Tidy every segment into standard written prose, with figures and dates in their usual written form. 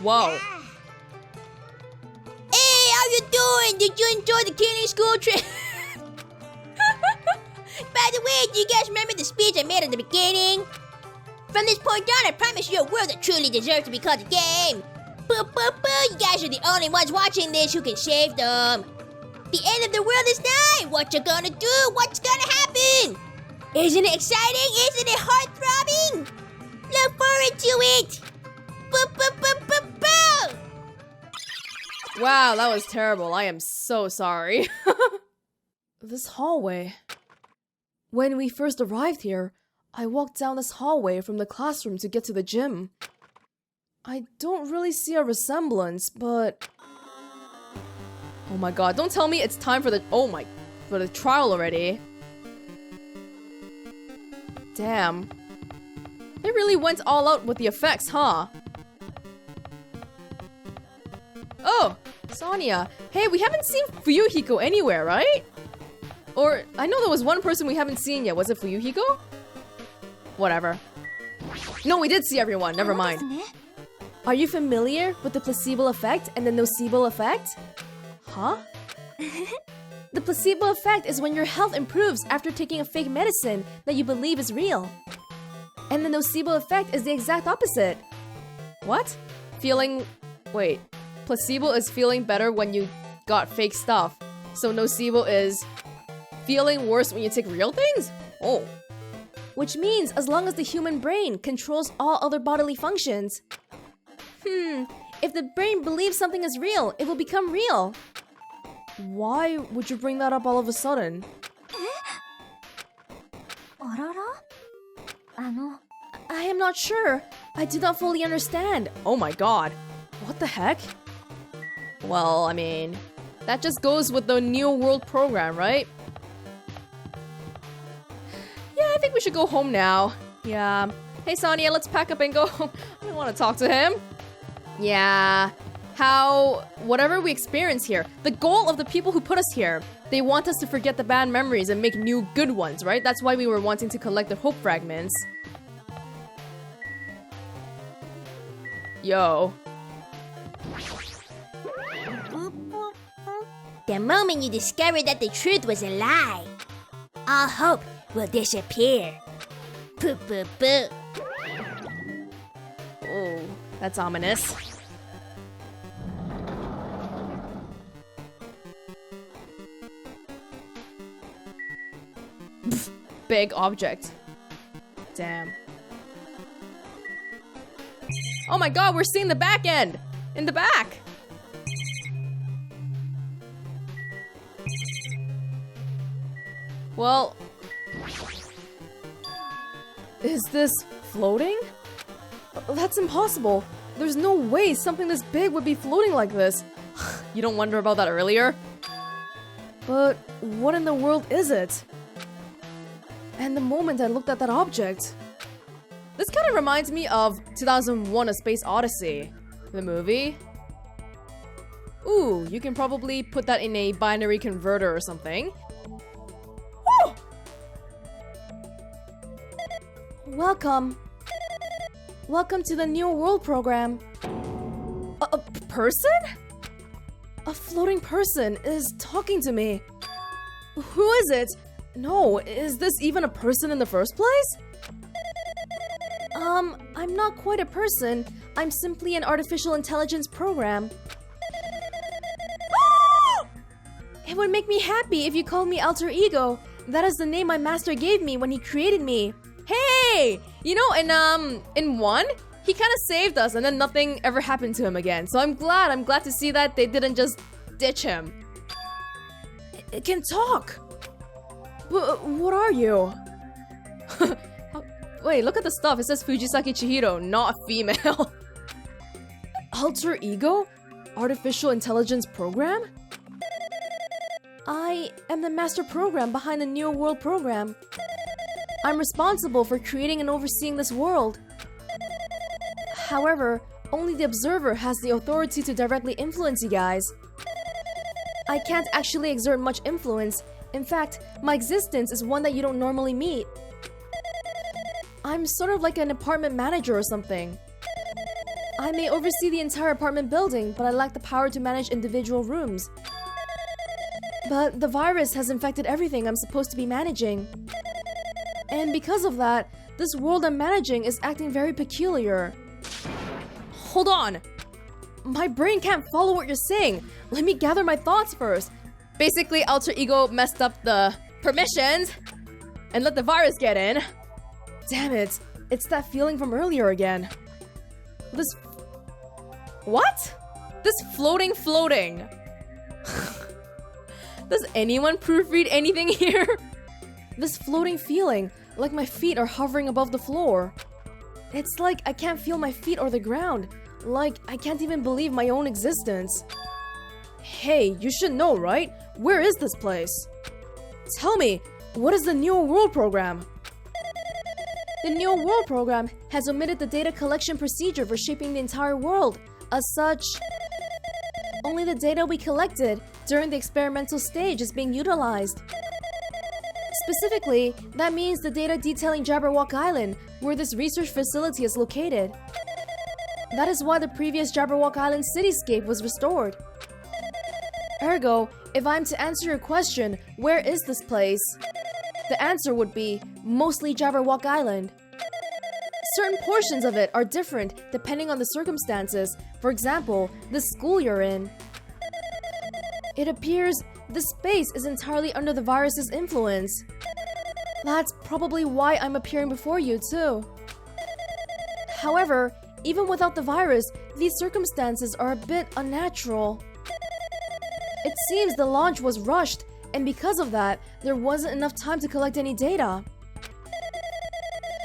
Whoa. Hey, how you doing? Did you enjoy the cleaning school trip? By the way, do you guys remember the speech I made at the beginning? From this point on, I promise you a world that truly deserves to be called a game. Boo, boo, boo, you guys are the only ones watching this who can save them. The end of the world is nigh. What you gonna do? What's gonna happen? Isn't it exciting? Isn't it heart-throbbing? Look forward to it. Boo, boo, boo, boo, boo. Wow, that was terrible. I am so sorry. This hallway. When we first arrived here, I walked down this hallway from the classroom to get to the gym. I don't really see a resemblance, but... Oh my god, don't tell me it's time for the trial already. Damn. They really went all out with the effects, huh? Oh, Sonia. Hey, we haven't seen Fuyuhiko anywhere, right? Or, I know there was one person we haven't seen yet. Was it Fuyuhiko? Whatever. No, we did see everyone. Never mind. Are you familiar with the placebo effect and the nocebo effect? Huh? The placebo effect is when your health improves after taking a fake medicine that you believe is real. And the nocebo effect is the exact opposite. What? Wait. Placebo is feeling better when you got fake stuff. So nocebo is feeling worse when you take real things? Oh. Which means as long as the human brain controls all other bodily functions. If the brain believes something is real, it will become real. Why would you bring that up all of a sudden? I am not sure. I do not fully understand. Oh my god. What the heck? Well, I mean, that just goes with the New World program, right? Yeah, I think we should go home now. Yeah. Hey, Sonia, let's pack up and go home. I don't want to talk to him. Yeah. Whatever we experience here, the goal of the people who put us here, they want us to forget the bad memories and make new good ones, right? That's why we were wanting to collect the hope fragments. Yo. The moment you discover that the truth was a lie, all hope will disappear. Poo poo poo. Oh, that's ominous. Big object. Damn. Oh my god, we're seeing the back end! In the back! Well... Is this floating? That's impossible. There's no way something this big would be floating like this. You don't wonder about that earlier? But what in the world is it? And the moment I looked at that object... This kind of reminds me of 2001: A Space Odyssey, the movie. Ooh, you can probably put that in a binary converter or something. Woo! Welcome. Welcome to the New World program. A person? A floating person is talking to me. Who is it? No, is this even a person in the first place? I'm not quite a person. I'm simply an artificial intelligence program. It would make me happy if you called me alter ego. That is the name my master gave me when he created me. Hey! You know, in 1, he kind of saved us and then nothing ever happened to him again. So I'm glad to see that they didn't just ditch him. It can talk. What are you? Wait, look at the stuff. It says Fujisaki Chihiro, not female. Alter ego? Artificial intelligence program? I am the master program behind the New World program. I'm responsible for creating and overseeing this world. However, only the observer has the authority to directly influence you guys. I can't actually exert much influence. In fact, my existence is one that you don't normally meet. I'm sort of like an apartment manager or something. I may oversee the entire apartment building, but I lack the power to manage individual rooms. But the virus has infected everything I'm supposed to be managing. And because of that, this world I'm managing is acting very peculiar. Hold on! My brain can't follow what you're saying. Let me gather my thoughts first. Basically, Alter Ego messed up the permissions and let the virus get in. Damn it. It's that feeling from earlier again. What? This floating. Does anyone proofread anything here? This floating feeling, like my feet are hovering above the floor. It's like I can't feel my feet or the ground. Like I can't even believe my own existence. Hey, you should know, right? Where is this place? Tell me, what is the New World Program? The New World Program has omitted the data collection procedure for shaping the entire world. As such, only the data we collected during the experimental stage is being utilized. Specifically, that means the data detailing Jabberwock Island, where this research facility is located. That is why the previous Jabberwock Island cityscape was restored. Ergo, if I'm to answer your question, where is this place? The answer would be, mostly Jabberwock Island. Certain portions of it are different depending on the circumstances. For example, the school you're in. It appears this space is entirely under the virus's influence. That's probably why I'm appearing before you too. However, even without the virus, these circumstances are a bit unnatural. It seems the launch was rushed, and because of that, there wasn't enough time to collect any data.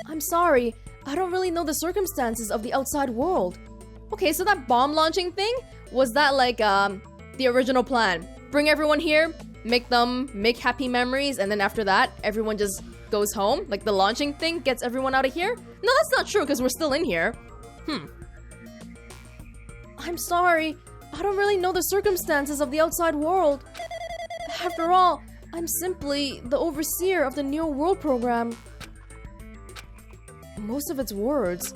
I'm sorry, I don't really know the circumstances of the outside world. Okay, so that bomb launching thing, was that like the original plan? Bring everyone here, make happy memories, and then after that, everyone just goes home? Like the launching thing gets everyone out of here? No, that's not true because we're still in here. I'm sorry, I don't really know the circumstances of the outside world. After all, I'm simply the overseer of the New World Program. Most of its words,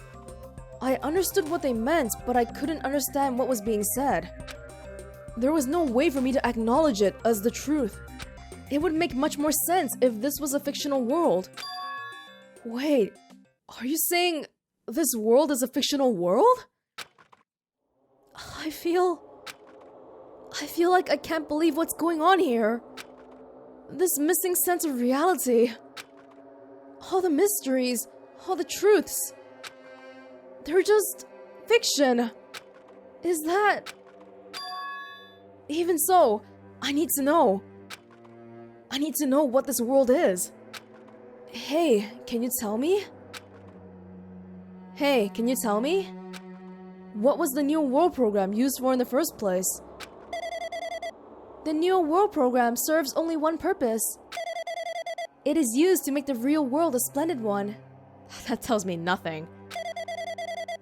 I understood what they meant, but I couldn't understand what was being said. There was no way for me to acknowledge it as the truth. It would make much more sense if this was a fictional world. Wait, are you saying this world is a fictional world? I feel like I can't believe what's going on here. This missing sense of reality. All the mysteries, all the truths. They're just fiction. Is that... Even so, I need to know. I need to know what this world is. Hey, can you tell me? Hey, can you tell me? What was the New World Program used for in the first place? The New World Program serves only one purpose. It is used to make the real world a splendid one. That tells me nothing.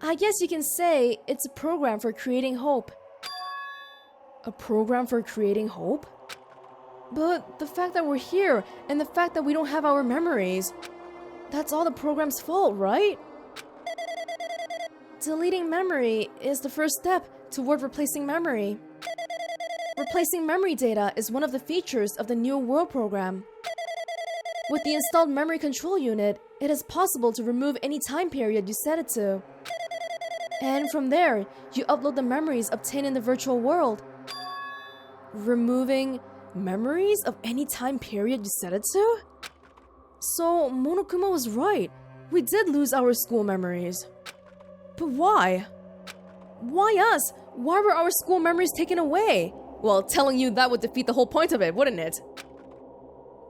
I guess you can say it's a program for creating hope. A program for creating hope? But the fact that we're here and the fact that we don't have our memories, that's all the program's fault, right? Deleting memory is the first step toward replacing memory. Replacing memory data is one of the features of the New World Program. With the installed memory control unit, it is possible to remove any time period you set it to. And from there, you upload the memories obtained in the virtual world. Removing memories of any time period you set it to? So, Monokuma was right. We did lose our school memories. But why? Why us? Why were our school memories taken away? Well, telling you that would defeat the whole point of it, wouldn't it?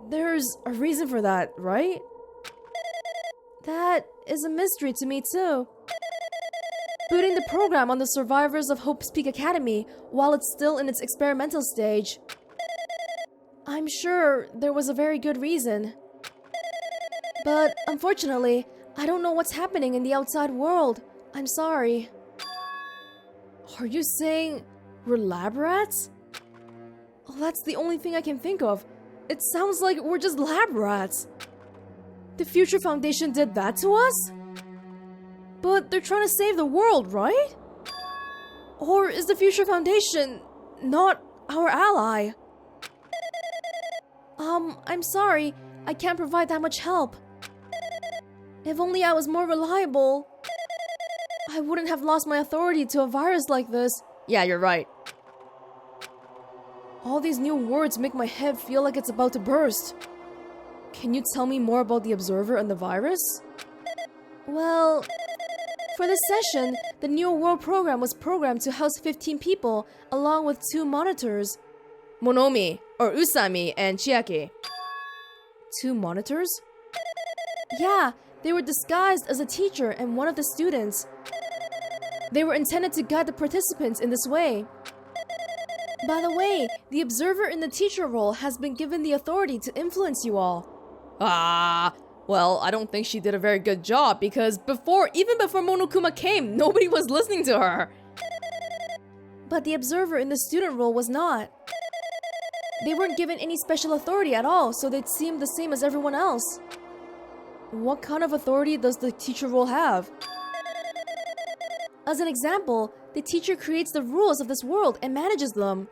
There's a reason for that, right? That is a mystery to me too. Booting the program on the survivors of Hope's Peak Academy while it's still in its experimental stage. I'm sure there was a very good reason. But unfortunately, I don't know what's happening in the outside world. I'm sorry. Are you saying we're lab rats? Oh, that's the only thing I can think of. It sounds like we're just lab rats. The Future Foundation did that to us? But they're trying to save the world, right? Or is the Future Foundation not our ally? I'm sorry. I can't provide that much help. If only I was more reliable, I wouldn't have lost my authority to a virus like this. Yeah, you're right. All these new words make my head feel like it's about to burst. Can you tell me more about the Observer and the virus? Well, for this session, the New World program was programmed to house 15 people, along with 2 monitors. Monomi, or Usami, and Chiaki. 2 monitors? Yeah, they were disguised as a teacher and one of the students. They were intended to guide the participants in this way. By the way, the observer in the teacher role has been given the authority to influence you all. Well, I don't think she did a very good job because even before Monokuma came, nobody was listening to her. But the observer in the student role was not. They weren't given any special authority at all, so they seemed the same as everyone else. What kind of authority does the teacher role have? As an example, the teacher creates the rules of this world and manages them.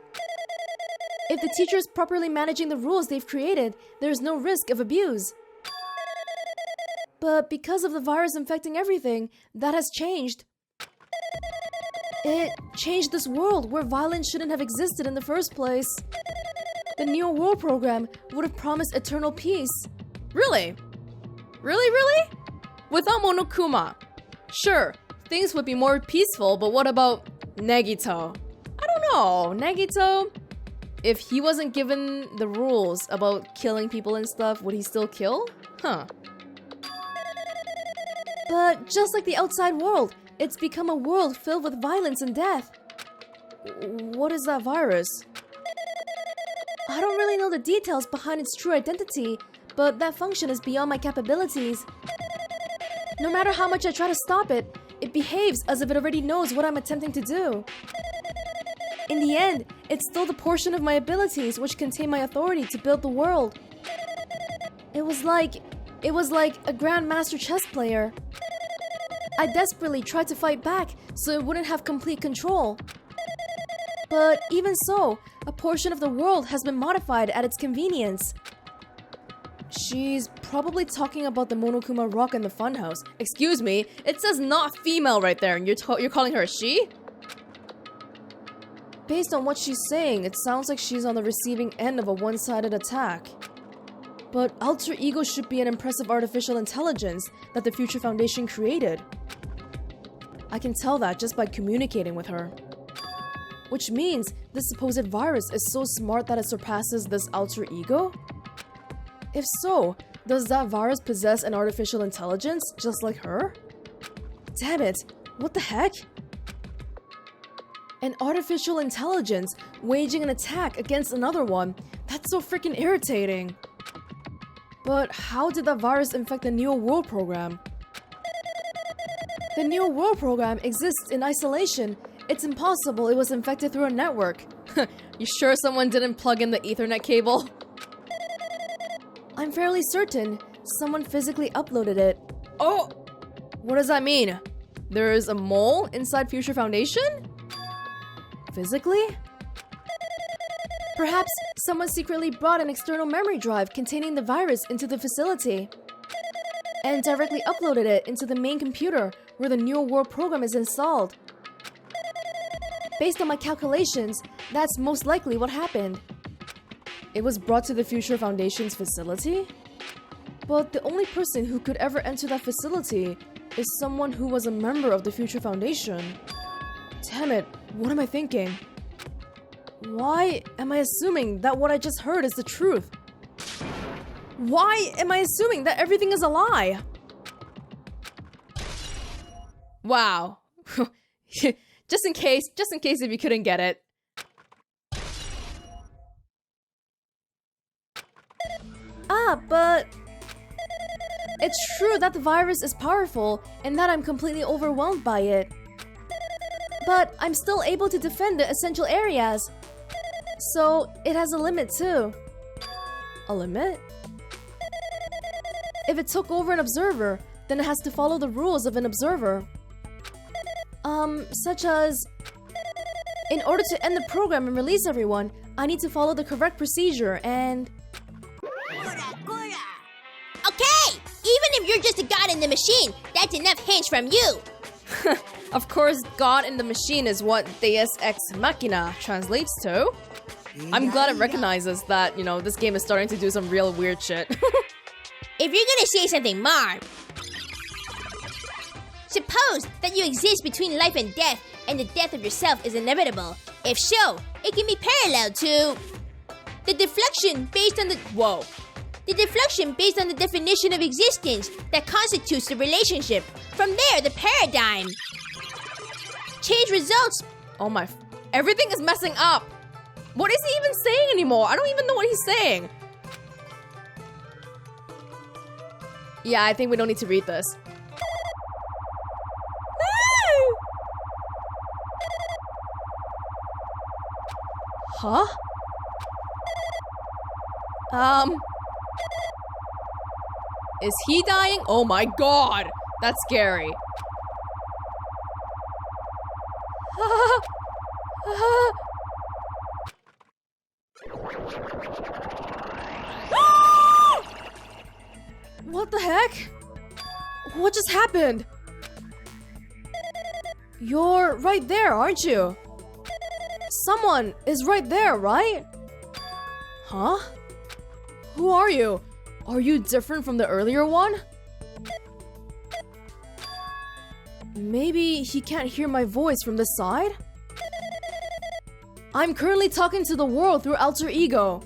If the teacher is properly managing the rules they've created, there is no risk of abuse. But because of the virus infecting everything, that has changed. It changed this world where violence shouldn't have existed in the first place. The Neo World program would have promised eternal peace. Really? Really? Without Monokuma? Sure, things would be more peaceful, but what about Nagito? I don't know, Nagito? If he wasn't given the rules about killing people and stuff, would he still kill? Huh. But just like the outside world, it's become a world filled with violence and death. What is that virus? I don't really know the details behind its true identity, but that function is beyond my capabilities. No matter how much I try to stop it, it behaves as if it already knows what I'm attempting to do. In the end, it's still the portion of my abilities which contain my authority to build the world. It was like a grandmaster chess player. I desperately tried to fight back so it wouldn't have complete control. But even so, a portion of the world has been modified at its convenience. She's probably talking about the Monokuma rock in the funhouse. Excuse me, it says not female right there and you're calling her a she? Based on what she's saying, it sounds like she's on the receiving end of a one-sided attack. But Alter Ego should be an impressive artificial intelligence that the Future Foundation created. I can tell that just by communicating with her. Which means this supposed virus is so smart that it surpasses this Alter Ego? If so, does that virus possess an artificial intelligence just like her? Damn it, what the heck? An artificial intelligence waging an attack against another one? That's so freaking irritating. But how did that virus infect the Neo World program? The Neo World program exists in isolation. It's impossible it was infected through a network. You sure someone didn't plug in the Ethernet cable? I'm fairly certain someone physically uploaded it. Oh! What does that mean? There is a mole inside Future Foundation? Physically? Perhaps someone secretly brought an external memory drive containing the virus into the facility and directly uploaded it into the main computer where the Neo World program is installed. Based on my calculations, that's most likely what happened. It was brought to the Future Foundation's facility? But the only person who could ever enter that facility is someone who was a member of the Future Foundation. Damn it, what am I thinking? Why am I assuming that what I just heard is the truth? Why am I assuming that everything is a lie? Wow. just in case if you couldn't get it. But it's true that the virus is powerful and that I'm completely overwhelmed by it. But I'm still able to defend the essential areas. So it has a limit too. A limit? If it took over an observer, then it has to follow the rules of an observer. Such as In order to end the program and release everyone, I need to follow the correct procedure and... Okay! Even if you're just a god in the machine, that's enough hints from you! Of course, God in the machine is what Deus Ex Machina translates to. I'm glad it recognizes that, you know, this game is starting to do some real weird shit. If you're gonna say something more, suppose that you exist between life and death, and the death of yourself is inevitable. If so, it can be parallel to the deflection based on the... Whoa. The deflection based on the definition of existence that constitutes the relationship. From there, the paradigm. Change results. Oh my... Everything is messing up. What is he even saying anymore? I don't even know what he's saying. Yeah, I think we don't need to read this. Huh? Is he dying? Oh my god! That's scary. What the heck? What just happened? You're right there, aren't you? Someone is right there, right? Huh? Who are you? Are you different from the earlier one? Maybe he can't hear my voice from this side? I'm currently talking to the world through alter ego.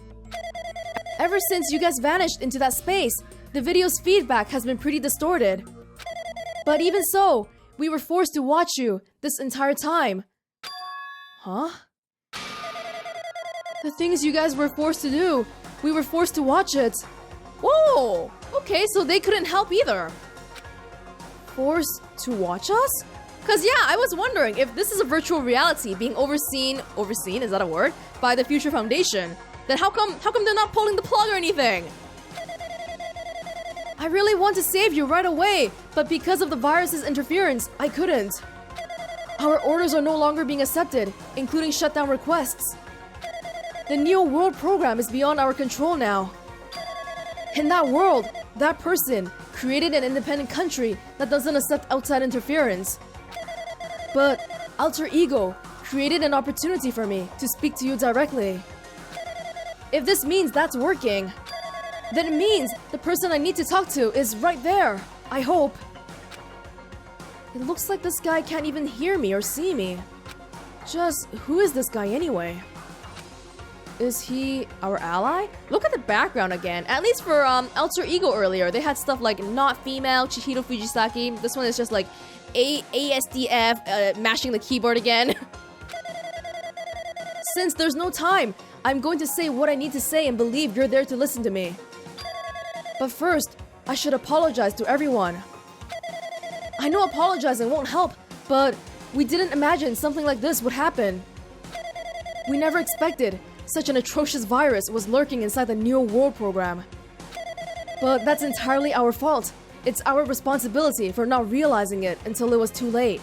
Ever since you guys vanished into that space, the video's feedback has been pretty distorted. But even so, we were forced to watch you this entire time. Huh? The things you guys were forced to do, we were forced to watch it. Whoa! Okay, so they couldn't help either. Forced to watch us? Cause yeah, I was wondering if this is a virtual reality being overseen, is that a word? By the Future Foundation. Then how come they're not pulling the plug or anything? I really want to save you right away, but because of the virus's interference, I couldn't. Our orders are no longer being accepted, including shutdown requests. The Neo World program is beyond our control now. In that world, that person created an independent country that doesn't accept outside interference. But Alter Ego created an opportunity for me to speak to you directly. If this means that's working, then it means the person I need to talk to is right there, I hope. It looks like this guy can't even hear me or see me. Just, who is this guy anyway? Is he our ally? Look at the background again. At least for Alter Ego earlier, they had stuff like not female, Chihiro Fujisaki. This one is just like ASDF, mashing the keyboard again. Since there's no time, I'm going to say what I need to say and believe you're there to listen to me. But first, I should apologize to everyone. I know apologizing won't help, but we didn't imagine something like this would happen. We never expected such an atrocious virus was lurking inside the Neo World program. But that's entirely our fault. It's our responsibility for not realizing it until it was too late.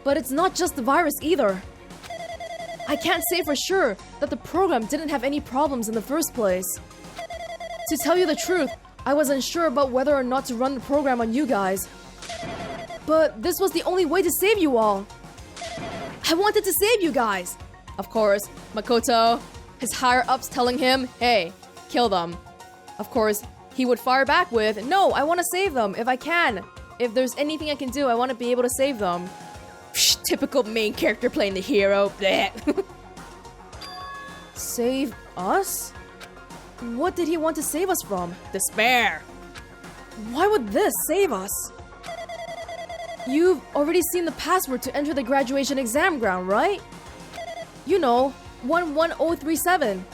But it's not just the virus either. I can't say for sure that the program didn't have any problems in the first place. To tell you the truth, I was unsure about whether or not to run the program on you guys. But this was the only way to save you all. I wanted to save you guys. Of course, Makoto, his higher-ups telling him, hey, kill them. Of course, he would fire back with, no, I want to save them if I can. If there's anything I can do, I want to be able to save them. Psh, typical main character playing the hero. Save us? What did he want to save us from? Despair. Why would this save us? You've already seen the password to enter the graduation exam ground, right? You know, 11037.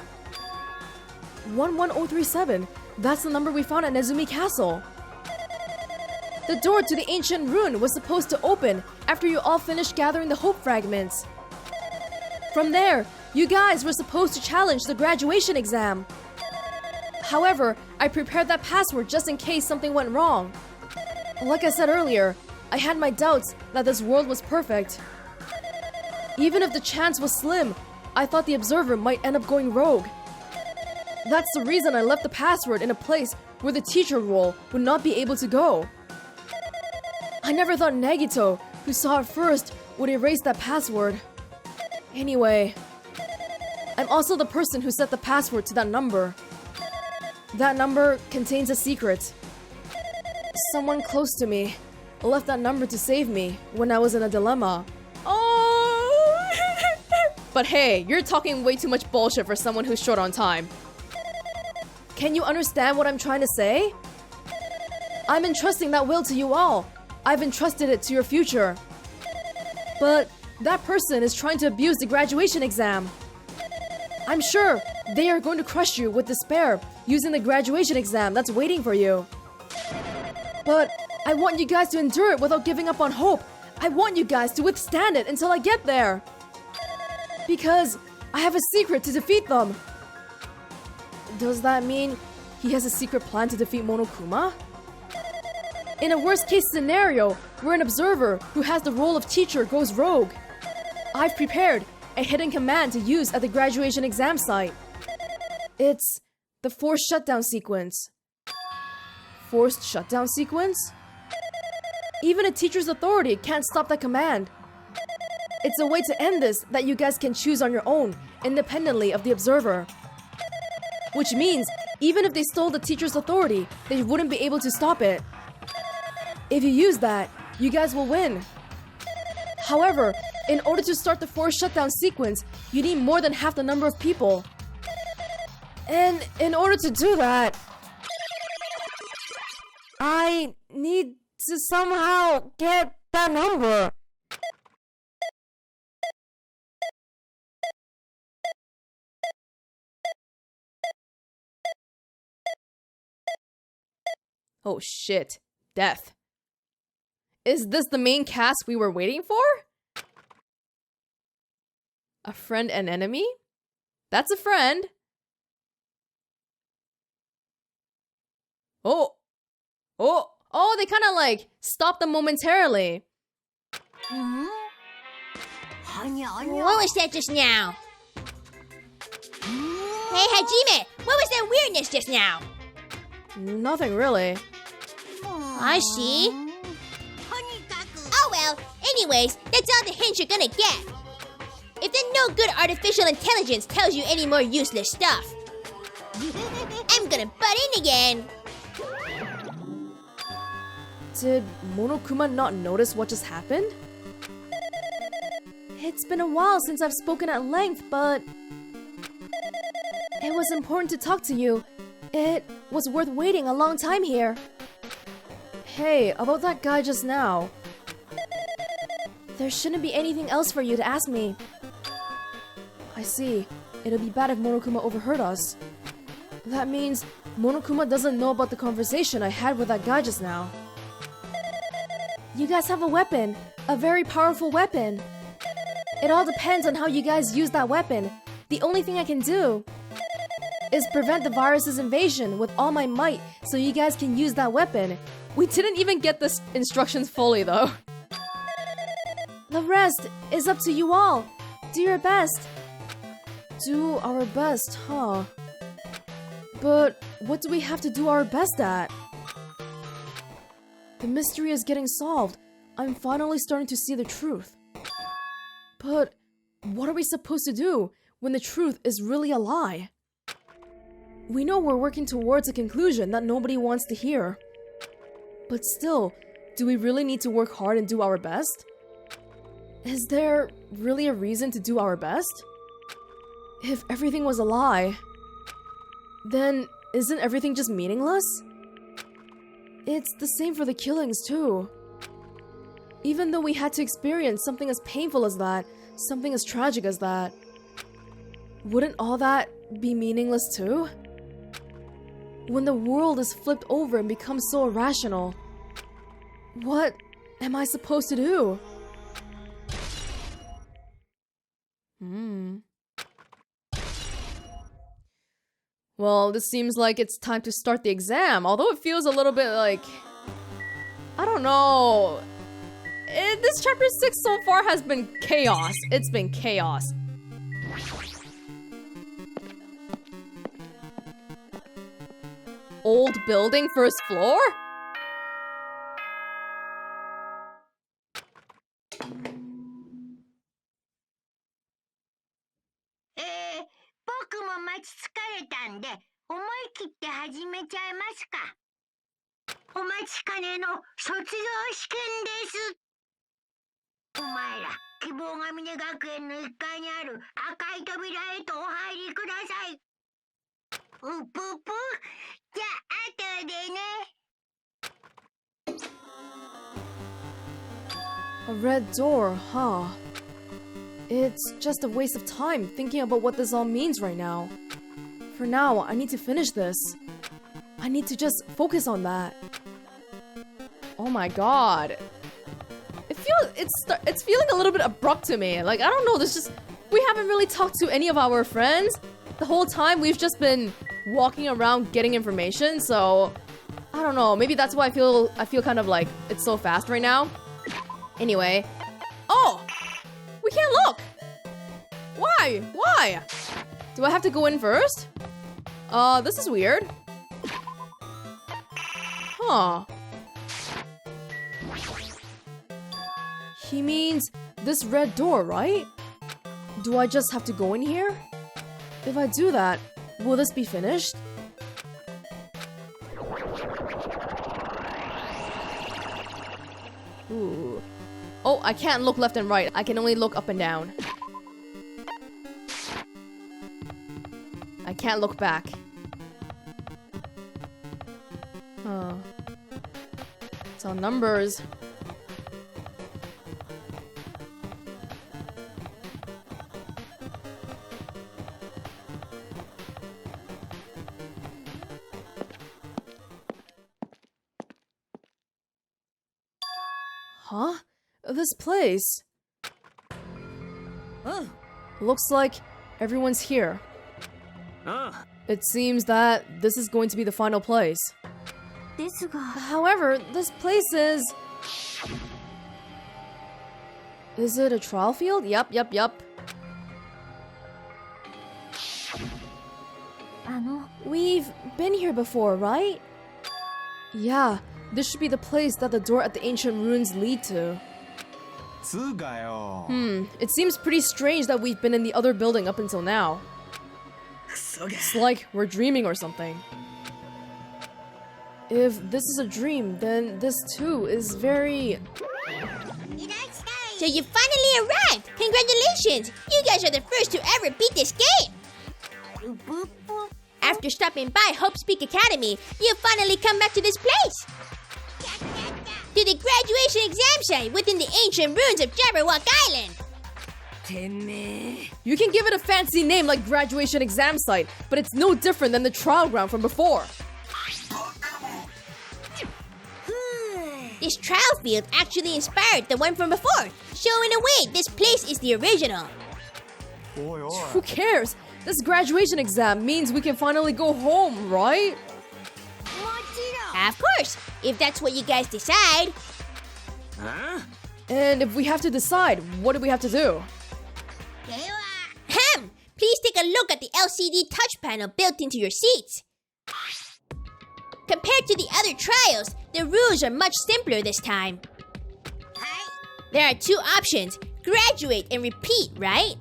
11037. That's the number we found at Nezumi Castle. The door to the ancient ruin was supposed to open after you all finished gathering the hope fragments. From there, you guys were supposed to challenge the graduation exam. However, I prepared that password just in case something went wrong. Like I said earlier, I had my doubts that this world was perfect. Even if the chance was slim, I thought the observer might end up going rogue. That's the reason I left the password in a place where the teacher role would not be able to go. I never thought Nagito, who saw it first, would erase that password. Anyway, I'm also the person who set the password to that number. That number contains a secret. Someone close to me left that number to save me when I was in a dilemma. Oh! But hey, you're talking way too much bullshit for someone who's short on time. Can you understand what I'm trying to say? I'm entrusting that will to you all. I've entrusted it to your future. But that person is trying to abuse the graduation exam. I'm sure they are going to crush you with despair using the graduation exam that's waiting for you. But I want you guys to endure it without giving up on hope. I want you guys to withstand it until I get there. Because I have a secret to defeat them. Does that mean he has a secret plan to defeat Monokuma? In a worst-case scenario, where an observer who has the role of teacher goes rogue, I've prepared a hidden command to use at the graduation exam site. It's the forced shutdown sequence. Forced shutdown sequence? Even a teacher's authority can't stop that command. It's a way to end this that you guys can choose on your own, independently of the observer. Which means, even if they stole the teacher's authority, they wouldn't be able to stop it. If you use that, you guys will win. However, in order to start the forced shutdown sequence, you need more than half the number of people. And in order to do that, I need to somehow get that number. Oh shit. Death. Is this the main cast we were waiting for? A friend and enemy? That's a friend. Oh, they kind of like stopped them momentarily. What was that just now? Hey, Hajime, what was that weirdness just now? Nothing really. I see. Oh well, anyways, that's all the hints you're gonna get. If the no good artificial intelligence tells you any more useless stuff, I'm gonna butt in again. Did Monokuma not notice what just happened? It's been a while since I've spoken at length, but it was important to talk to you. It was worth waiting a long time here. Hey, about that guy just now. There shouldn't be anything else for you to ask me. I see. It'll be bad if Monokuma overheard us. That means Monokuma doesn't know about the conversation I had with that guy just now. You guys have a weapon. A very powerful weapon. It all depends on how you guys use that weapon. The only thing I can do is prevent the virus's invasion with all my might so you guys can use that weapon. We didn't even get the instructions fully though. The rest is up to you all. Do your best. Do our best, huh? But what do we have to do our best at? The mystery is getting solved. I'm finally starting to see the truth. But what are we supposed to do when the truth is really a lie? We know we're working towards a conclusion that nobody wants to hear. But still, do we really need to work hard and do our best? Is there really a reason to do our best? If everything was a lie, then isn't everything just meaningless? It's the same for the killings too. Even though we had to experience something as painful as that, something as tragic as that, wouldn't all that be meaningless too? When the world is flipped over and becomes so irrational, what am I supposed to do? Well, this seems like it's time to start the exam, although it feels a little bit like... I don't know. This chapter 6 so far has been chaos. It's been chaos. Old building, first floor? A red door, huh? It's just a waste of time thinking about what this all means right now. For now, I need to finish this. I need to just focus on that. Oh my god. It's feeling a little bit abrupt to me. Like, I don't know, we haven't really talked to any of our friends. The whole time we've just been walking around getting information, so I don't know, maybe that's why I feel kind of like it's so fast right now. Anyway. Oh! We can't look! Why? Why? Do I have to go in first? This is weird. Huh. He means this red door, right? Do I just have to go in here? If I do that, will this be finished? Ooh. Oh, I can't look left and right. I can only look up and down. I can't look back. Huh. It's all numbers. Huh? This place. Looks like everyone's here. It seems that this is going to be the final place. However, this place is... Is it a trial field? Yup. We've been here before, right? Yeah, this should be the place that the door at the ancient ruins lead to. It seems pretty strange that we've been in the other building up until now. It's like we're dreaming or something. If this is a dream, then this too is very... So you finally arrived! Congratulations! You guys are the first to ever beat this game! After stopping by Hope's Peak Academy, you finally come back to this place! To the graduation exam site within the ancient ruins of Jabberwock Island! You can give it a fancy name like graduation exam site, but it's no different than the trial ground from before. This trial field actually inspired the one from before, so in a way, this place is the original. Who cares? This graduation exam means we can finally go home, right? Of course, if that's what you guys decide. And if we have to decide, what do we have to do? Please take a look at the LCD touch panel built into your seats. Compared to the other trials, the rules are much simpler this time. There are two options, graduate and repeat, right?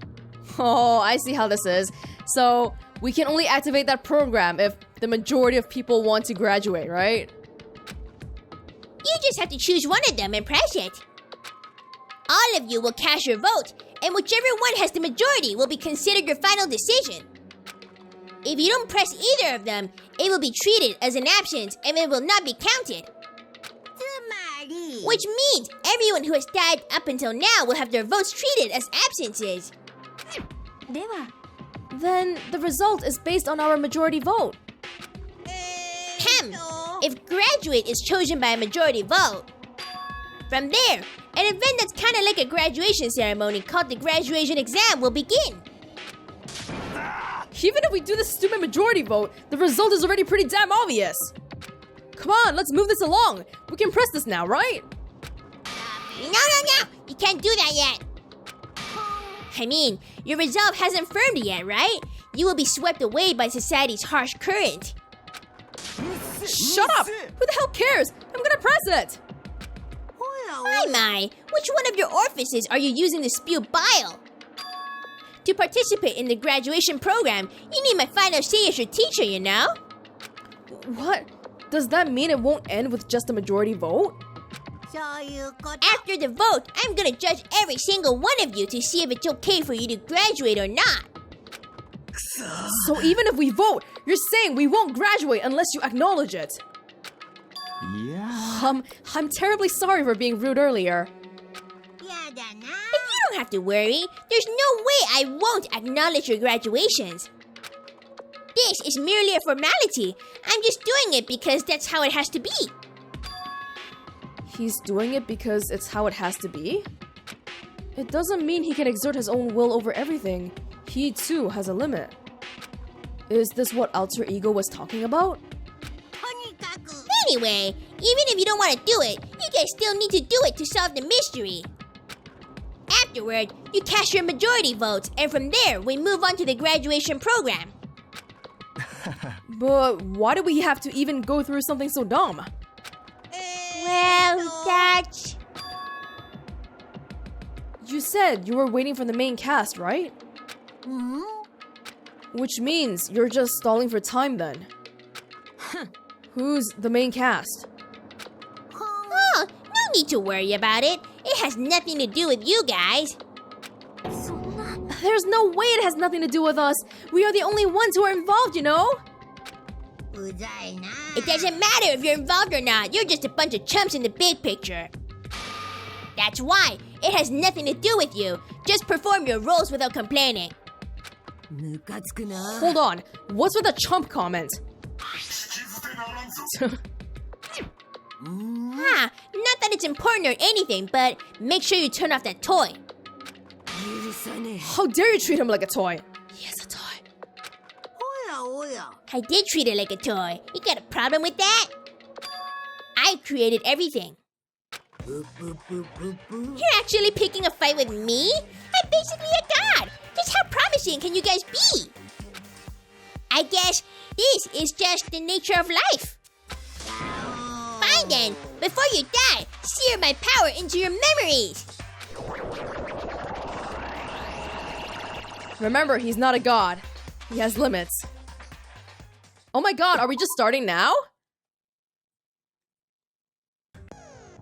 Oh, I see how this is. So, we can only activate that program if the majority of people want to graduate, right? You just have to choose one of them and press it. All of you will cast your vote, and whichever one has the majority will be considered your final decision. If you don't press either of them, it will be treated as an absence and it will not be counted. Which means everyone who has died up until now will have their votes treated as absences. Then the result is based on our majority vote. If graduate is chosen by a majority vote, from there, an event that's kind of like a graduation ceremony called the graduation exam will begin. Even if we do this stupid majority vote, the result is already pretty damn obvious. Come on, let's move this along. We can press this now, right? No. You can't do that yet. I mean, your resolve hasn't firmed yet, right? You will be swept away by society's harsh current. Shut up! Who the hell cares? I'm gonna press it! My. Which one of your orifices are you using to spew bile? To participate in the graduation program, you need my final say as your teacher, you know? What? Does that mean it won't end with just a majority vote? After the vote, I'm gonna judge every single one of you to see if it's okay for you to graduate or not. So even if we vote, you're saying we won't graduate unless you acknowledge it? Yeah. I'm terribly sorry for being rude earlier. But you don't have to worry. There's no way I won't acknowledge your graduations. This is merely a formality. I'm just doing it because that's how it has to be. He's doing it because it's how it has to be? It doesn't mean he can exert his own will over everything. He too has a limit. Is this what alter ego was talking about? Anyway, even if you don't want to do it, you guys still need to do it to solve the mystery. Afterward, you cast your majority votes, and from there, we move on to the graduation program. But why do we have to even go through something so dumb? Well, that's... You said you were waiting for the main cast, right? Which means you're just stalling for time then. Who's the main cast? Oh, no need to worry about it. It has nothing to do with you guys. There's no way it has nothing to do with us. We are the only ones who are involved, you know? It doesn't matter if you're involved or not. You're just a bunch of chumps in the big picture. That's why. It has nothing to do with you. Just perform your roles without complaining. Hold on. What's with the chump comment? Not that it's important or anything, but make sure you turn off that toy. How dare you treat him like a toy? He is a toy. I did treat it like a toy. You got a problem with that? I created everything. You're actually picking a fight with me? I'm basically a god. Just how promising can you guys be? I guess this is just the nature of life. Fine then. Before you die, sear my power into your memories. Remember, he's not a god. He has limits. Oh my god, are we just starting now?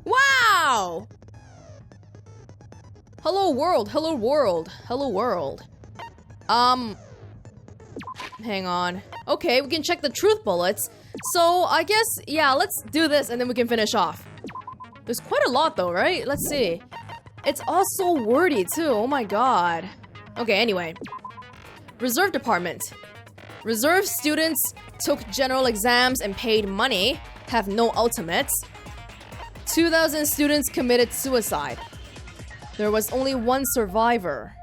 Wow! Hello world, hello world, hello world. Hang on. Okay, we can check the truth bullets. So, I guess, yeah, let's do this and then we can finish off. There's quite a lot though, right? Let's see. It's all so wordy too, oh my god. Okay, anyway. Reserve department. Reserve students took general exams and paid money, have no ultimates. 2,000 students committed suicide. There was only one survivor.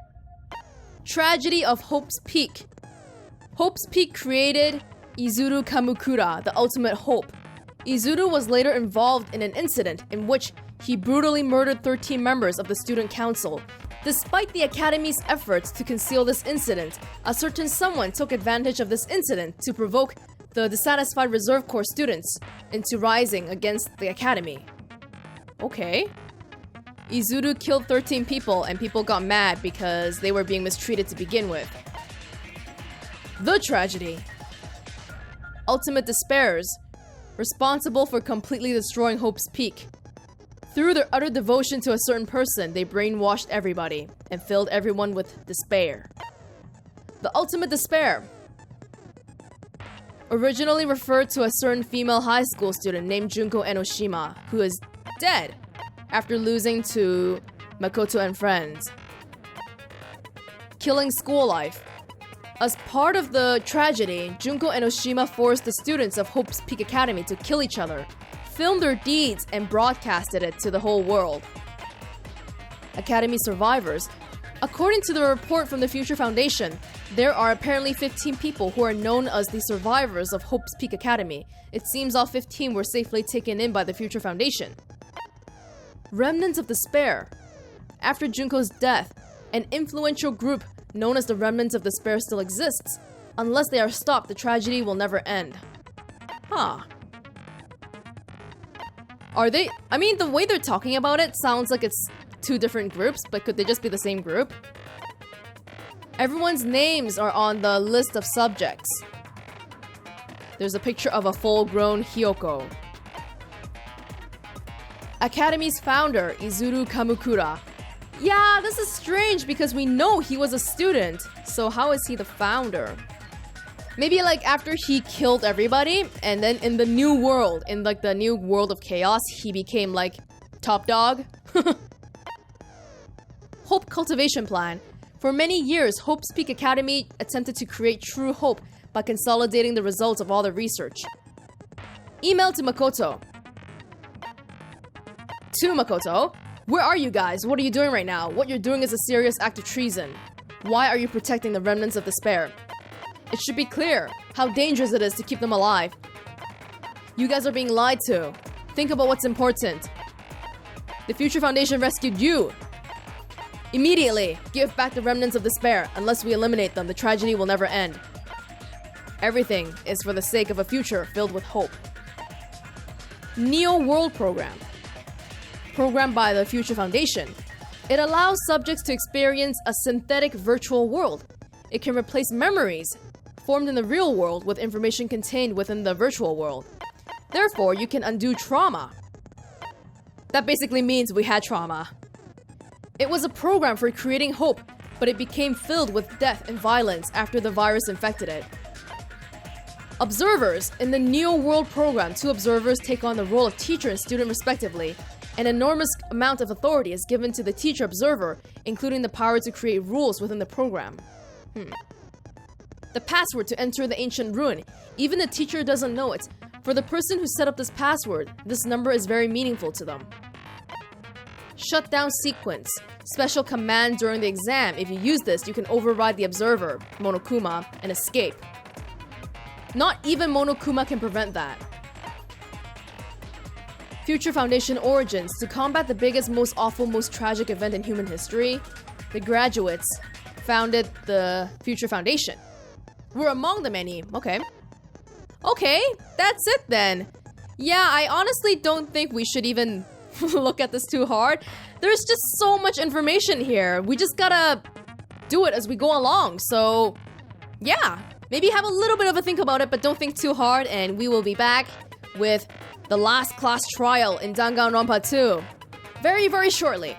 Tragedy of Hope's Peak. Hope's Peak created Izuru Kamukura, the ultimate hope. Izuru was later involved in an incident in which he brutally murdered 13 members of the student council. Despite the Academy's efforts to conceal this incident, a certain someone took advantage of this incident to provoke the dissatisfied Reserve Corps students into rising against the Academy. Okay. Izuru killed 13 people and people got mad because they were being mistreated to begin with. The tragedy. Ultimate Despairs, responsible for completely destroying Hope's Peak. Through their utter devotion to a certain person, they brainwashed everybody and filled everyone with despair. The Ultimate Despair. Originally referred to a certain female high school student named Junko Enoshima, who is dead after losing to Makoto and friends. Killing school life. As part of the tragedy, Junko Enoshima forced the students of Hope's Peak Academy to kill each other, filmed their deeds, and broadcasted it to the whole world. Academy survivors. According to the report from the Future Foundation, there are apparently 15 people who are known as the survivors of Hope's Peak Academy. It seems all 15 were safely taken in by the Future Foundation. Remnants of Despair. After Junko's death, an influential group known as the Remnants of Despair still exists. Unless they are stopped, the tragedy will never end. Huh. Are they? I mean, the way they're talking about it sounds like it's two different groups, but could they just be the same group? Everyone's names are on the list of subjects. There's a picture of a full-grown Hyoko. Academy's founder, Izuru Kamukura. Yeah, this is strange because we know he was a student, so how is he the founder? Maybe like after he killed everybody, and then in the new world, in like the new world of chaos, he became like top dog? Hope Cultivation Plan. For many years, Hope's Peak Academy attempted to create true hope by consolidating the results of all the research. Email to Makoto. To Makoto, where are you guys? What are you doing right now? What you're doing is a serious act of treason. Why are you protecting the remnants of despair? It should be clear how dangerous it is to keep them alive. You guys are being lied to. Think about what's important. The Future Foundation rescued you. Immediately, give back the remnants of despair. Unless we eliminate them, the tragedy will never end. Everything is for the sake of a future filled with hope. Neo World Program. Programmed by the Future Foundation. It allows subjects to experience a synthetic virtual world. It can replace memories formed in the real world with information contained within the virtual world. Therefore, you can undo trauma. That basically means we had trauma. It was a program for creating hope, but it became filled with death and violence after the virus infected it. Observers. In the Neo World Program, 2 observers take on the role of teacher and student respectively. An enormous amount of authority is given to the teacher observer, including the power to create rules within the program. The password to enter the ancient ruin. Even the teacher doesn't know it. For the person who set up this password, this number is very meaningful to them. Shutdown sequence. Special command during the exam. If you use this, you can override the observer, Monokuma, and escape. Not even Monokuma can prevent that. Future Foundation origins. To combat the biggest, most awful, most tragic event in human history, the graduates founded the Future Foundation. We're among the many. Okay, that's it then. Yeah, I honestly don't think we should even look at this too hard. There's just so much information here. We just gotta do it as we go along. So, yeah, maybe have a little bit of a think about it, but don't think too hard, and we will be back with the last class trial in Danganronpa 2 very, very shortly.